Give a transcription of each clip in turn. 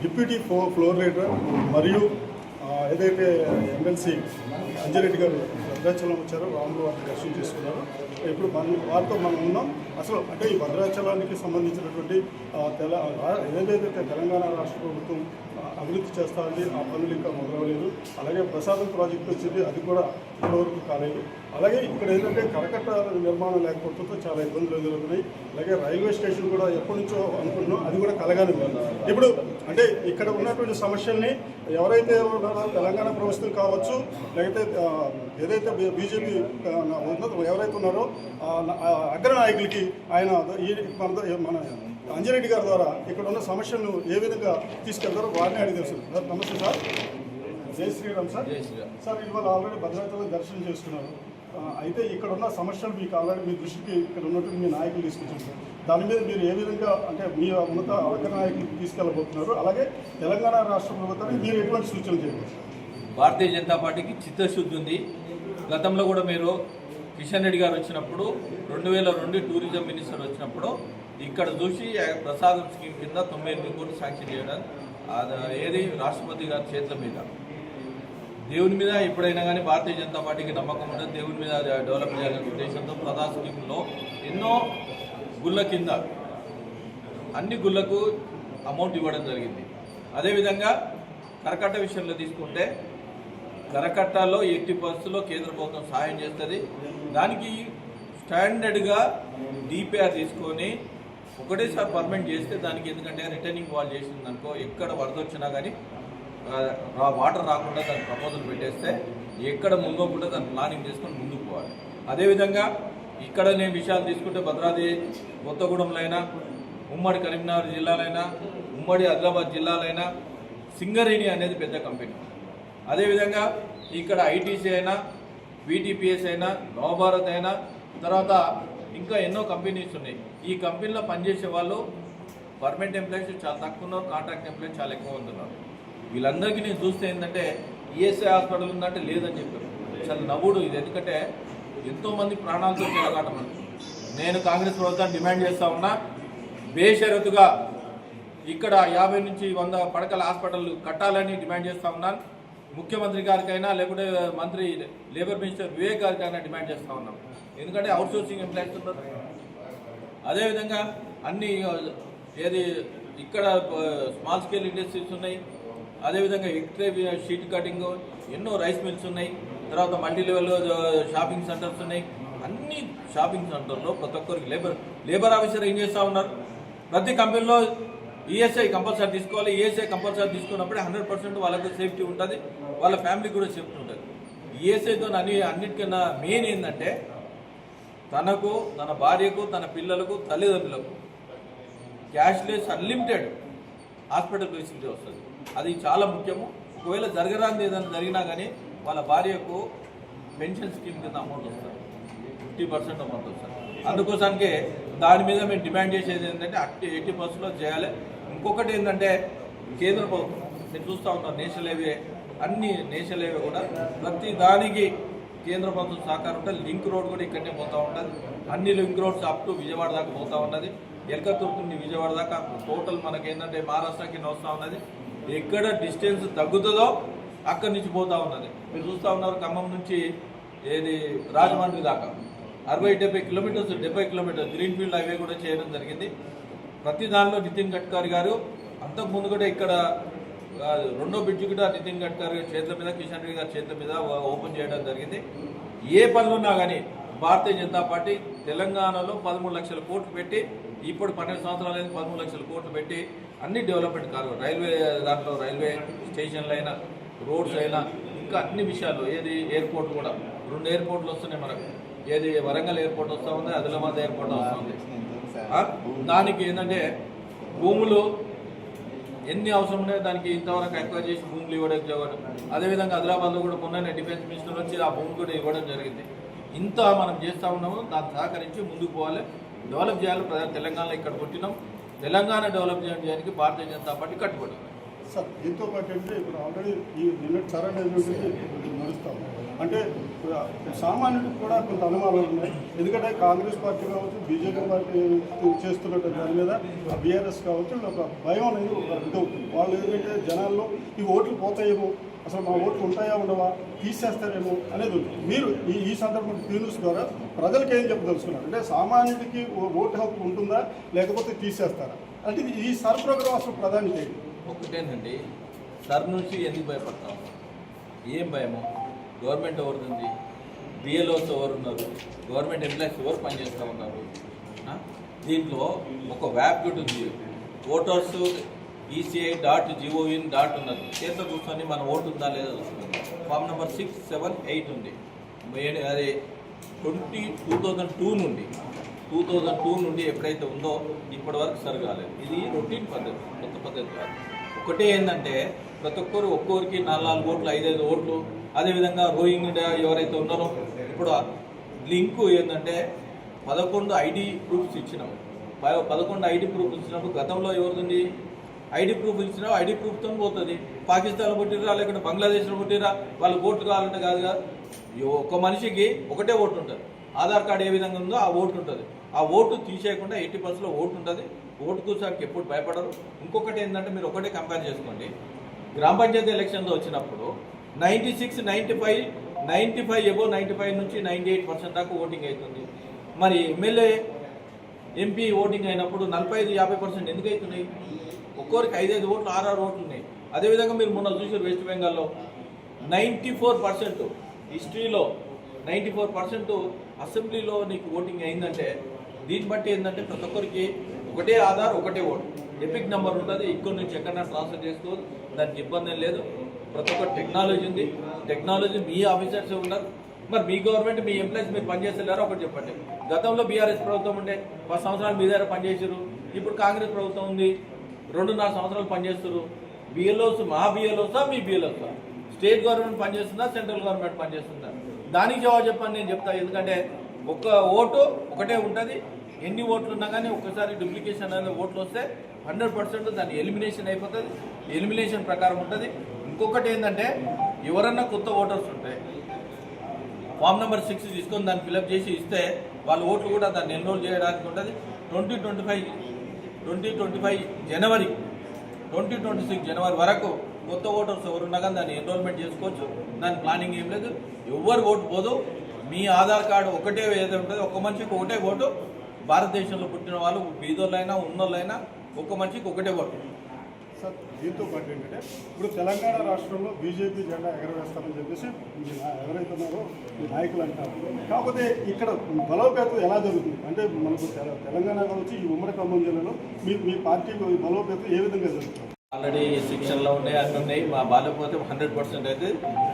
Deputy floor leader మరియు ఏదైతే MLC Anji Reddy గారు భద్రాచలం వచ్చారో రాములు వారిని దర్శనం చేసుకున్నారు. ఇప్పుడు వారితో మనం ఉన్నాం. అసలు అంటే ఈ భద్రాచలానికి సంబంధించినటువంటి ఏదైతే తెలంగాణ రాష్ట్ర ప్రభుత్వం అభివృద్ధి చేస్తా ఉంది, ఆ పనులు ఇంకా మొదలవలేదు. అలాగే ప్రసాదం ప్రాజెక్టు వచ్చింది, అది కూడా ఇప్పటివరకు కాలేదు. అలాగే ఇక్కడ ఏంటంటే కరకట్ట నిర్మాణం లేకపోవడంతో చాలా ఇబ్బందులు ఎదురవుతున్నాయి. అలాగే రైల్వే స్టేషన్ కూడా ఎప్పటి నుంచో అనుకుంటున్నాం, అది కూడా కలగానే ఉంది. ఇప్పుడు అంటే ఇక్కడ ఉన్నటువంటి సమస్యల్ని ఎవరైతే ఉన్నారో తెలంగాణ ప్రభుత్వం కావచ్చు, లేకపోతే ఏదైతే బీజేపీ ఎవరైతే ఉన్నారో అగ్రనాయకులకి ఆయన మన అంజిరెడ్డి గారి ద్వారా ఇక్కడ ఉన్న సమస్యలను ఏ విధంగా తీసుకెళ్తారో వారిని అడిగి తెలుసు. నమస్తే సార్, జై శ్రీరామ్ సార్. సార్ ఇవాళ ఆల్రెడీ భద్రాచలం దర్శనం చేసుకున్నారు. అయితే ఇక్కడ ఉన్న సమస్యలు మీకు ఆల్రెడీ మీ దృష్టికి ఇక్కడ ఉన్నట్టు మీ నాయకులు తీసుకొచ్చారు సార్. దాని మీద మీరు ఏ విధంగా అంటే మీ ఉన్నత అగ్రనాయకులకు తీసుకెళ్ళబోతున్నారు, అలాగే తెలంగాణ రాష్ట్ర ప్రభుత్వానికి మీరు ఎటువంటి సూచనలు చేయవచ్చు? భారతీయ జనతా పార్టీకి చిత్తశుద్ధి ఉంది. గతంలో కూడా మీరు కిషన్ రెడ్డి గారు వచ్చినప్పుడు 2002 టూరిజం మినిస్టర్ వచ్చినప్పుడు ఇక్కడ చూసి ప్రసాదం స్కీమ్ కింద 98 కోట్లు శాంక్షన్ చేయడం ఏది రాష్ట్రపతి గారి చేతుల మీద. దేవుని మీద ఎప్పుడైనా కానీ భారతీయ జనతా పార్టీకి నమ్మకం ఉంటుంది. దేవుని మీద డెవలప్ చేయాలనే ఉద్దేశంతో ప్రసాద్ స్కీమ్లో ఎన్నో గుళ్ళ కింద అన్ని గుళ్ళకు అమౌంట్ ఇవ్వడం జరిగింది. అదేవిధంగా కరకట్ట విషయంలో తీసుకుంటే కరకట్టలో 80% కేంద్ర ప్రభుత్వం సహాయం చేస్తుంది. దానికి స్టాండర్డ్గా డిపిఆర్ తీసుకొని ఒకటేసారి పర్మనెంట్ చేస్తే దానికి ఎందుకంటే రిటర్నింగ్ వాల్ చేసిందనుకో ఎక్కడ వరద వచ్చినా కానీ వాటర్ రాకుండా దాని ప్రపోజల్ పెట్టేస్తే ఎక్కడ ముంగోకుండా దాన్ని ప్లానింగ్ చేసుకొని ముందుకు పోవాలి. అదేవిధంగా ఇక్కడ నేను విషయాలు తీసుకుంటే భద్రాద్రి కొత్తగూడెంలో అయినా, ఉమ్మడి కరీంనగర్ జిల్లాలైనా, ఉమ్మడి ఆదిలాబాద్ జిల్లాలైనా సింగరేణి అనేది పెద్ద కంపెనీ. అదేవిధంగా ఇక్కడ ఐటీసీ అయినా, వీటీపీఎస్ అయినా, నవభారత్ అయినా, తర్వాత ఇంకా ఎన్నో కంపెనీస్ ఉన్నాయి. ఈ కంపెనీలో పనిచేసే వాళ్ళు పర్మనెంట్ ఎంప్లాయీస్ చాలా తక్కువ ఉన్నారు, కాంట్రాక్ట్ ఎంప్లాయీస్ చాలా ఎక్కువ ఉన్నారు. వీళ్ళందరికీ నేను చూస్తే ఏంటంటే ఈఎస్ఐ హాస్పిటల్ ఉందంటే లేదని చెప్పారు. చాలా నవ్వుడు ఇది. ఎందుకంటే ఎంతోమంది ప్రాణాలతో చెలగాటమని నేను కాంగ్రెస్ ప్రభుత్వాన్ని డిమాండ్ చేస్తూ ఉన్నా. బేషరతుగా ఇక్కడ 50 నుంచి 100 పడకల హాస్పిటల్ కట్టాలని డిమాండ్ చేస్తూ ఉన్నాను. ముఖ్యమంత్రి గారికైనా లేకుంటే మంత్రి లేబర్ మినిస్టర్ వివేక్ గారికైనా డిమాండ్ చేస్తూ ఉన్నాం. ఎందుకంటే అవుట్సోర్సింగ్ ఎంప్లాయీస్ ఉన్నారు. అదేవిధంగా అన్ని ఏది ఇక్కడ స్మాల్ స్కేల్ ఇండస్ట్రీస్ ఉన్నాయి. అదేవిధంగా ఎక్స్రే షీట్ కటింగ్, ఎన్నో రైస్ మిల్స్ ఉన్నాయి. తర్వాత మల్టీ లెవెల్ షాపింగ్ సెంటర్స్ ఉన్నాయి. అన్ని షాపింగ్ సెంటర్లో ప్రతి ఒక్కరికి లేబర్ ఆఫీసర్ ఏం చేస్తూ ఉన్నారు. ప్రతి కంపెనీలో ఈఎస్ఐ కంపల్సరీ తీసుకోవాలి. ఈఎస్ఐ కంపల్సరీ తీసుకున్నప్పుడే 100% వాళ్ళకు సేఫ్టీ ఉంటుంది, వాళ్ళ ఫ్యామిలీకి కూడా సేఫ్టీ ఉంటుంది. ఈఎస్ఐతో అన్నిటికన్నా మెయిన్ ఏంటంటే తనకు, తన భార్యకు, తన పిల్లలకు, తల్లిదండ్రులకు క్యాష్లెస్ అన్లిమిటెడ్ హాస్పిటల్ ఫెసిలిటీ వస్తుంది. అది చాలా ముఖ్యము. ఒకవేళ జరగరాంది ఏదైనా జరిగినా కానీ వాళ్ళ భార్యకు పెన్షన్ స్కీమ్ కింద అమౌంట్ వస్తుంది, 50% అమౌంట్ వస్తుంది. అందుకోసానికే దాని మీద మేము డిమాండ్ చేసేది ఏంటంటే 80% చేయాలి. ఇంకొకటి ఏంటంటే కేంద్ర ప్రభుత్వం నేను చూస్తూ ఉంటాను, నేషనల్ హైవే అన్ని నేషనల్ హైవే కూడా ప్రతి దానికి కేంద్ర ప్రభుత్వం సహకారం ఉంటుంది. లింక్ రోడ్ కూడా ఇక్కడనే పోతూ ఉంటుంది. అన్ని link roads up to Vijayawada దాకా పోతూ ఉన్నది. ఎల్కతూరు నుండి విజయవాడ దాకా టోటల్ మనకి ఏంటంటే మహారాష్ట్రకి వస్తూ ఉన్నది. ఎక్కడ డిస్టెన్స్ తగ్గుతుందో అక్కడి నుంచి పోతూ ఉన్నది. మీరు చూస్తూ ఉన్నారు ఖమ్మం నుంచి ఏది రాజమండ్రి దాకా 60-70 కిలోమీటర్స్, 70 కిలోమీటర్స్ గ్రీన్ఫీల్డ్ హైవే కూడా చేయడం జరిగింది. ప్రతి దానిలో నితిన్ గడ్కరీ గారు అంతకుముందు కూడా ఇక్కడ రెండో బ్రిడ్జ్ కూడా నితిన్ గడ్కరీ గారి చేతుల మీద, కిషన్ రెడ్డి గారి చేతుల మీద ఓపెన్ చేయడం జరిగింది. ఏ పనులున్నా కానీ భారతీయ జనతా పార్టీ తెలంగాణలో 13 లక్షల కోట్లు పెట్టి, ఇప్పుడు 12 సంవత్సరాలైంది 13 లక్షల కోట్లు పెట్టి అన్ని డెవలప్మెంట్ కాదు. రైల్వే దాంట్లో రైల్వే స్టేషన్లు అయినా, రోడ్స్ అయినా, ఇంకా అన్ని విషయాలు ఏది ఎయిర్పోర్ట్ కూడా 2 ఎయిర్పోర్ట్లు వస్తున్నాయి మనకు. ఏది వరంగల్ ఎయిర్పోర్ట్ వస్తూ ఉంది, ఆదిలాబాద్ ఎయిర్పోర్ట్ వస్తూ ఉంది. దానికి ఏంటంటే భూములు ఎన్ని అవసరం ఉన్నాయో దానికి ఇంతవరకు ఎక్కువ చేసి భూములు ఇవ్వడం. అదేవిధంగా ఆదిలాబాద్లో కూడా మొన్న డిఫెన్స్ మినిస్టర్ వచ్చి ఆ భూమి కూడా ఇవ్వడం జరిగింది. ఇంత మనం చేస్తూ ఉన్నాము. దాన్ని సహకరించి ముందుకు పోవాలి, డెవలప్ చేయాలి. తెలంగాణలో ఇక్కడ పుట్టినాం. తెలంగాణ డెవలప్ చేయడానికి భారతీయ జనతా పార్టీ కట్టుబడి. సార్ దీంతో పాటు అంటే ఇప్పుడు ఆల్రెడీ ఈ నిన్నటి సరైన నడుస్తాము. అంటే సామాన్యుడికి కూడా కొంత అనుమానాలు ఉన్నాయి. ఎందుకంటే కాంగ్రెస్ పార్టీ కావచ్చు, బీజేపీ పార్టీ చేస్తున్నట్టు దాని మీద బీఆర్ఎస్ కావచ్చు, ఒక భయం అనేది ఒక ఇదవుతుంది. వాళ్ళు ఏంటంటే జనాల్లో ఈ ఓట్లు పోతాయేమో, అసలు మా ఓట్లు ఉంటాయా ఉండవా, తీసేస్తారేమో అనేది ఉంది. మీరు ఈ సందర్భంగా న్యూస్ ద్వారా ప్రజలకు ఏం చెప్పదలుచుకున్నారు అంటే సామాన్యుడికి ఓటు హక్కు ఉంటుందా లేకపోతే తీసేస్తారా అంటే ఈ సర్ ప్రోగ్రాం అసలు ప్రధాని ఏంటి? ఒకటేనండి, సర్ నుంచి ఎందుకు భయపడతాం? ఏం భయము? గవర్నమెంట్ ఎవరుంది? బిఎల్ఓస్ ఎవరు ఉన్నారు? గవర్నమెంట్ ఎంప్లాయీస్ ఎవరు పనిచేస్తూ ఉన్నారు? దీంట్లో ఒక వెబ్సైట్ ఉంది, ఓటర్స్ ECI.gov.in ఉన్నది. చేతిలో కూర్చొని మన ఓటు ఉందా లేదా చూసుకుంది. ఫామ్ నెంబర్ 6, 7, 8 ఉంది. అది 2002 నుండి ఎప్పుడైతే ఉందో ఇప్పటి వరకు సరిగాలేదు. ఇది రొటీన్ పద్ధతి, కొత్త పద్ధతి కాదు. ఒకటే ఏంటంటే ప్రతి ఒక్కొక్కరికి 4 ఓట్లు, 5 ఓట్లు. అదేవిధంగా రోయింగ్ ఎవరైతే ఉన్నారో ఇప్పుడు లింకు ఏంటంటే 11 ఐడి ప్రూఫ్స్ ఇచ్చినాం. 11 ఐడి ప్రూఫ్స్ ఇచ్చినప్పుడు గతంలో ఎవరిది ఐడి ప్రూఫ్ ఇచ్చినా ఐడి ప్రూఫ్తో పోతుంది. పాకిస్తాన్లో పుట్టిరా లేకుంటే బంగ్లాదేశ్లో పుట్టిరా వాళ్ళు ఓట్లు కావాలంటే కాదుగా. ఒక మనిషికి ఒకటే ఓటు ఉంటుంది. ఆధార్ కార్డు ఏ విధంగా ఉందో ఆ ఓటు ఉంటుంది. ఆ ఓటు తీసేయకుండా 80% ఓటు ఉంటుంది. ఓటు కూర్చోడానికి ఎప్పుడు భయపడరు. ఇంకొకటి ఏంటంటే మీరు ఒకటే కంపేర్ చేసుకోండి. గ్రామ పంచాయతీ ఎలక్షన్లో వచ్చినప్పుడు 96, 95 ఎబో 95 నుంచి 98% దాకా ఓటింగ్ అవుతుంది. మరి ఎమ్మెల్యే ఎంపీ ఓటింగ్ అయినప్పుడు 45-50% ఎందుకు అవుతున్నాయి? ఒక్కొరికి 5 ఓట్లు, 6 ఓట్లు ఉన్నాయి. అదేవిధంగా మీరు మొన్న చూసారు వెస్ట్ బెంగాల్లో 94% హిస్టరీలో 94% అసెంబ్లీలో నీకు ఓటింగ్ అయిందంటే దీన్ని బట్టి ఏంటంటే ప్రతి ఒక్కరికి ఒకటే ఆధార్, ఒకటే ఓటు. ఎపిక్ నెంబర్ ఉంటుంది. ఇక్కడ నుంచి ఎక్కడైనా ట్రాన్స్ఫర్ చేసుకోవచ్చు. దానికి ఇబ్బంది లేదు. ప్రతి ఒక్క టెక్నాలజీ ఉంది. టెక్నాలజీ మీ ఆఫీసర్స్ ఉన్నారు. మరి మీ గవర్నమెంట్, మీ ఎంప్లాయీస్ మీరు పనిచేసేలారో ఒకటి చెప్పండి. గతంలో బీఆర్ఎస్ ప్రభుత్వం ఉండే 10 సంవత్సరాలు మీ దగ్గర పనిచేసారు. ఇప్పుడు కాంగ్రెస్ ప్రభుత్వం ఉంది, 2.5 సంవత్సరాలు పనిచేస్తారు. బిఎల్ఓస్ మా బిఎల్ఓసా మీ బిఎల్ఓసా? స్టేట్ గవర్నమెంట్ పనిచేస్తుందా, సెంట్రల్ గవర్నమెంట్ పనిచేస్తుందా? దానికి జవాబు చెప్పండి, నేను చెప్తా. ఎందుకంటే ఒక్క ఓటు ఒకటే ఉంటుంది. ఎన్ని ఓట్లు ఉన్నా కానీ ఒక్కసారి డూప్లికేషన్ అనే ఓట్లు వస్తే 100% దాన్ని ఎలిమినేషన్ అయిపోతుంది. ఎలిమినేషన్ ప్రకారం ఉంటుంది. ఇంకొకటి ఏంటంటే ఎవరన్నా కొత్త ఓటర్స్ ఉంటే ఫామ్ నెంబర్ 6 తీసుకొని దాన్ని ఫిలప్ చేసి ఇస్తే వాళ్ళ ఓట్లు కూడా దాన్ని ఎన్రోల్ చేయడానికి ఉంటుంది. 2025 జనవరి 2026 జనవరి వరకు కొత్త ఓటర్స్ ఎవరున్నా కానీ దాన్ని ఎన్రోల్మెంట్ చేసుకోవచ్చు. దాని ప్లానింగ్ ఏం లేదు. ఎవరు ఓటు పోదు. మీ ఆధార్ కార్డు ఒకటే ఏదో ఉంటుంది. ఒక్క మనిషికి ఒకటే ఓటు. భారతదేశంలో పుట్టిన వాళ్ళు బీదోళ్ళైనా ఉన్నోళ్ళైనా ఒక్క మనిషికి ఒకటే ఓటు. సార్ దీంతో పాటు ఏంటంటే ఇప్పుడు తెలంగాణ రాష్ట్రంలో బీజేపీ జెండా ఎగరవేస్తామని చెప్పేసి ఎవరైతే ఉన్నారో ఈ నాయకులు అంటారు. కాకపోతే ఇక్కడ బలోపేతం ఎలా జరుగుతుంది అంటే మనకు తెలంగాణ కావచ్చు, ఈ ఉమ్మడి ఖమ్మం జిల్లాలో మీ పార్టీ బలోపేతం ఏ విధంగా జరుగుతుంది? ఆల్రెడీ శిక్షణలో ఉన్నాయి, అన్నీ ఉన్నాయి. మా బాలపోతే 100% అయితే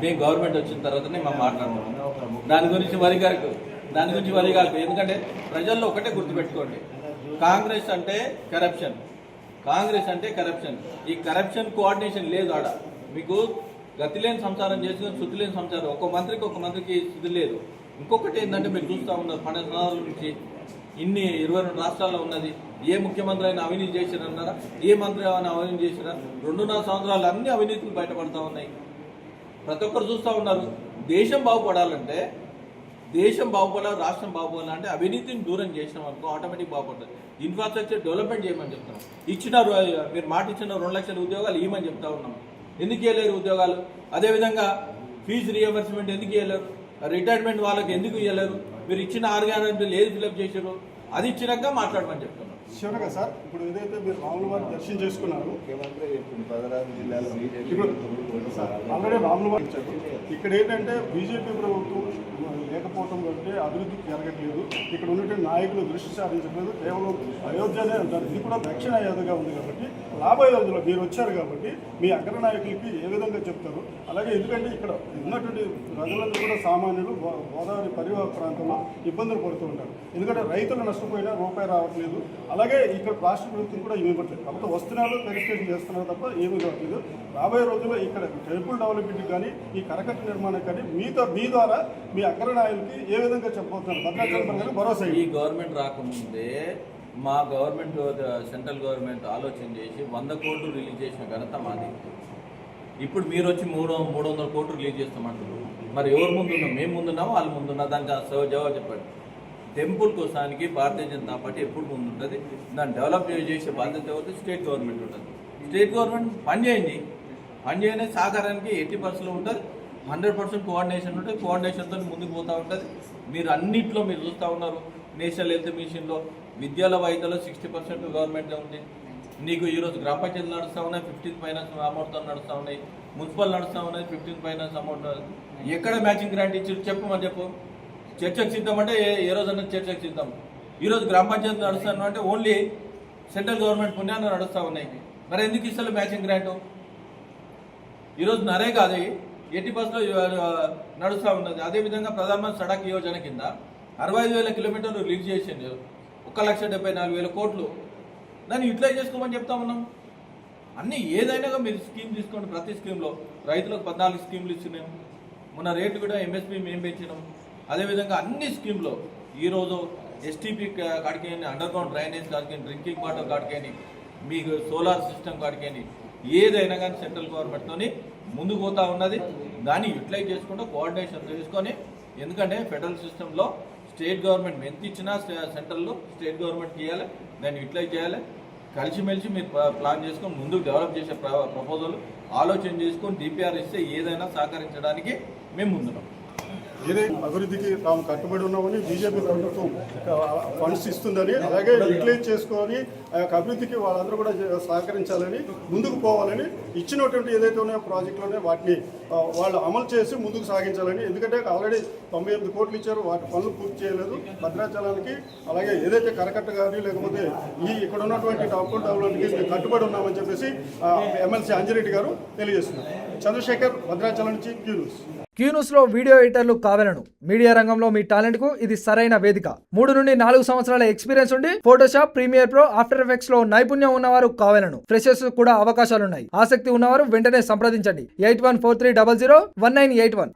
మేము గవర్నమెంట్ వచ్చిన తర్వాతనే మేము మాట్లాడుతున్నాం. దాని గురించి వరి కాదు. ఎందుకంటే ప్రజల్లో ఒకటే గుర్తుపెట్టుకోండి, కాంగ్రెస్ అంటే కరప్షన్. ఈ కరప్షన్ కోఆర్డినేషన్ లేదు ఆడ. మీకు గతి లేని సంసారం చేసుకుని శుద్ధి లేని సంసారం. ఒక మంత్రికి శుద్ధి లేదు. ఇంకొకటి ఏంటంటే మీరు చూస్తూ ఉన్నారు 12 సంవత్సరాల నుంచి 22 రాష్ట్రాల్లో ఉన్నది. ఏ ముఖ్యమంత్రి అయినా అవినీతి చేసిరన్నారా? ఏ మంత్రి అయినా అవినీతి చేసిరా? 2.5 సంవత్సరాలు అన్ని అవినీతులు బయటపడతా ఉన్నాయి. ప్రతి ఒక్కరు చూస్తూ ఉన్నారు. దేశం బాగుపడాలంటే రాష్ట్రం బాగుపడాలంటే అవినీతిని దూరం చేసినాం అనుకో ఆటోమేటిక్ బాగుపడుతుంది. ఇన్ఫ్రాస్ట్రక్చర్ డెవలప్మెంట్ చేయమని చెప్తున్నాం. మీరు మాట ఇచ్చిన 2 లక్షల ఉద్యోగాలు ఇవ్వమని చెప్తా ఉన్నాం. ఎందుకు ఇవ్వలేరు ఉద్యోగాలు? అదేవిధంగా ఫీజు రియంబర్స్మెంట్ ఎందుకు ఇవ్వలేరు? రిటైర్మెంట్ వాళ్ళకి ఎందుకు ఇవ్వలేరు? మీరు ఇచ్చిన 6 గ్యారెంటీలు ఏది ఫిలప్ చేశారు? అది ఇచ్చినాక మాట్లాడమని చెప్తున్నాం. చివరగా సార్ ఇప్పుడు ఏదైతే మీరు రాముల వారిని దర్శనం చేసుకున్నారు, ఆల్రెడీ రాముల వారు ఇచ్చారు. ఇక్కడ ఏంటంటే బీజేపీ ప్రభుత్వం లేకపోవటం బట్టి అభివృద్ధి జరగట్లేదు. ఇక్కడ ఉన్నటువంటి నాయకులు దృష్టి సారించట్లేదు. కేవలం అయోధ్యనే అంటారు. ఇది కూడా దక్షిణ అయోధ్యగా ఉంది కాబట్టి రాబోయే రోజుల్లో మీరు వచ్చారు కాబట్టి మీ అగ్ర నాయకులకి ఏ విధంగా చెప్తారు? అలాగే ఎందుకంటే ఇక్కడ ఉన్నటువంటి ప్రజలందరూ కూడా సామాన్యులు గోదావరి పరివాహక ప్రాంతంలో ఇబ్బందులు పడుతూ ఉంటారు. ఎందుకంటే రైతులు నష్టపోయినా రూపాయి రావట్లేదు. అలాగే ఇక్కడ రాష్ట్ర ప్రభుత్వం కూడా ఏమి ఇవ్వట్లేదు. కాబట్టి వస్తున్నారు, రిజిస్ట్రేషన్ చేస్తున్నారు తప్ప ఏమీ రావట్లేదు. రాబోయే రోజుల్లో ఇక్కడ టెంపుల్ డెవలప్మెంట్ కానీ ఈ కరకట్ట నిర్మాణం కానీ మీ ద్వారా మీ అగ్ర నాయకులకి ఏ విధంగా చెప్పబోతున్నారు? భద్రాచలం భరోసా. ఈ గవర్నమెంట్ రాకముందే మా గవర్నమెంట్ సెంట్రల్ గవర్నమెంట్ ఆలోచన చేసి 100 కోట్లు రిలీజ్ చేసిన ఘనత మాది. ఇప్పుడు మీరు వచ్చి 300 కోట్లు రిలీజ్ చేస్తామంటున్నారు. మరి ఎవరు ముందున్నాం? మేము ముందున్నామా వాళ్ళు ముందున్నా? దానికి జవాబు చెప్పండి. టెంపుల్ కోసానికి భారతీయ జనతా పార్టీ ఎప్పుడు ముందుంటుంది. దాన్ని డెవలప్ చేసే బాధ్యత ఎవరికి? స్టేట్ గవర్నమెంట్ ఉంటుంది. స్టేట్ గవర్నమెంట్ పని చేయని సహకారానికి 80% ఉంటుంది, 100% కోఆర్డినేషన్ ఉంటుంది. కోఆర్డినేషన్తో ముందుకు పోతూ ఉంటుంది. మీరు అన్నింటిలో మీరు చూస్తూ ఉన్నారు. నేషనల్ హెల్త్ మిషన్లో విద్యాల వైద్యలో 60% గవర్నమెంటే ఉంది. నీకు ఈరోజు గ్రామ పంచాయతీలు నడుస్తూ ఉన్నాయి, 15 ఫైనాన్స్ అమౌంట్తో నడుస్తూ ఉన్నాయి. మున్సిపల్ నడుస్తూ ఉన్నాయి, 15 ఫైనాన్స్ అమౌంట్. ఎక్కడ మ్యాచింగ్ గ్రాంట్ ఇచ్చి చెప్పమని చెప్పు. చర్చకు సిద్ధం అంటే ఏ రోజన్నా చర్చకు సిద్ధం. ఈరోజు గ్రామ పంచాయతీలు నడుస్తాను అంటే ఓన్లీ సెంట్రల్ గవర్నమెంట్ పుణ్యాన్ని నడుస్తూ ఉన్నాయి. మరి ఎందుకు ఇస్తారు మ్యాచింగ్ గ్రాంట్? ఈరోజు నరేగా అది 80% నడుస్తూ ఉన్నది. అదేవిధంగా ప్రధానమంత్రి సడక్ యోజన కింద 65,000 కిలోమీటర్లు రిలీజ్ చేసింది, 1,74,000 కోట్లు. దాన్ని యూటిలైజ్ చేసుకోమని చెప్తా ఉన్నాం. అన్నీ ఏదైనా మీరు స్కీమ్ తీసుకోండి. ప్రతి స్కీమ్లో రైతులకు 14 స్కీమ్లు ఇచ్చినాం. మొన్న రేట్లు కూడా ఎంఎస్పీ మేము పెంచినాం. అదేవిధంగా అన్ని స్కీమ్లో ఈరోజు ఎస్టీపీ కాడికేని, అండర్ గ్రౌండ్ డ్రైనేజ్ కాడికేని, డ్రింకింగ్ వాటర్ కాడికేని, మీకు సోలార్ సిస్టమ్ కాడికేని ఏదైనా కానీ సెంట్రల్ గవర్నమెంట్తోని ముందుకు పోతా ఉన్నది. దాన్ని యూటిలైజ్ చేసుకుంటూ కోఆర్డినేషన్ చేసుకొని, ఎందుకంటే ఫెడరల్ సిస్టంలో స్టేట్ గవర్నమెంట్ ఎంత ఇచ్చినా సెంట్రల్లో స్టేట్ గవర్నమెంట్కి ఇవ్వాలి, దాన్ని యూటిలైజ్ చేయాలి. కలిసిమెలిసి మీరు ప్లాన్ చేసుకొని ముందుకు డెవలప్ చేసే ప్రపోజల్ ఆలోచన చేసుకొని డిపిఆర్ ఇస్తే ఏదైనా సహకరించడానికి మేము ముందున్నాం. ఏదైతే అభివృద్ధికి తాము కట్టుబడి ఉన్నామని బీజేపీ ప్రభుత్వం ఫండ్స్ ఇస్తుందని, అలాగే యూటిలైజ్ చేసుకొని ఆ యొక్క అభివృద్ధికి వాళ్ళందరూ కూడా సహకరించాలని, ముందుకు పోవాలని, ఇచ్చినటువంటి ఏదైతే ఉన్నాయో ప్రాజెక్టులోనే వాటిని వాళ్ళు అమలు చేసి ముందుకు సాగించాలని. ఎందుకంటే ఆల్రెడీ 98 కోట్లు ఇచ్చారు, వాటి పనులు పూర్తి చేయలేదు. భద్రాచలానికి అలాగే ఏదైతే కరకట్ట కానీ లేకపోతే ఇక్కడ ఉన్నటువంటి టౌన్ డెవలప్మెంట్కి కట్టుబడి ఉన్నామని చెప్పేసి ఎమ్మెల్సీ అంజిరెడ్డి గారు తెలియజేస్తున్నారు. చంద్రశేఖర్, భద్రాచలం నుంచి క్యూ న్యూస్ లో వీడియో ఎడిటర్లు కావాలను. మీడియా రంగంలో మీ టాలెంట్ కు ఇది సరైన వేదిక. 3 నుండి 4 సంవత్సరాల ఎక్స్పీరియన్స్ ఉండి Photoshop, Premiere Pro, After Effects లో నైపుణ్యం ఉన్నవారు కావాలను. ఫ్రెషర్స్ కూడా అవకాశాలున్నాయి. ఆసక్తి ఉన్నవారు వెంటనే సంప్రదించండి. 8143001981.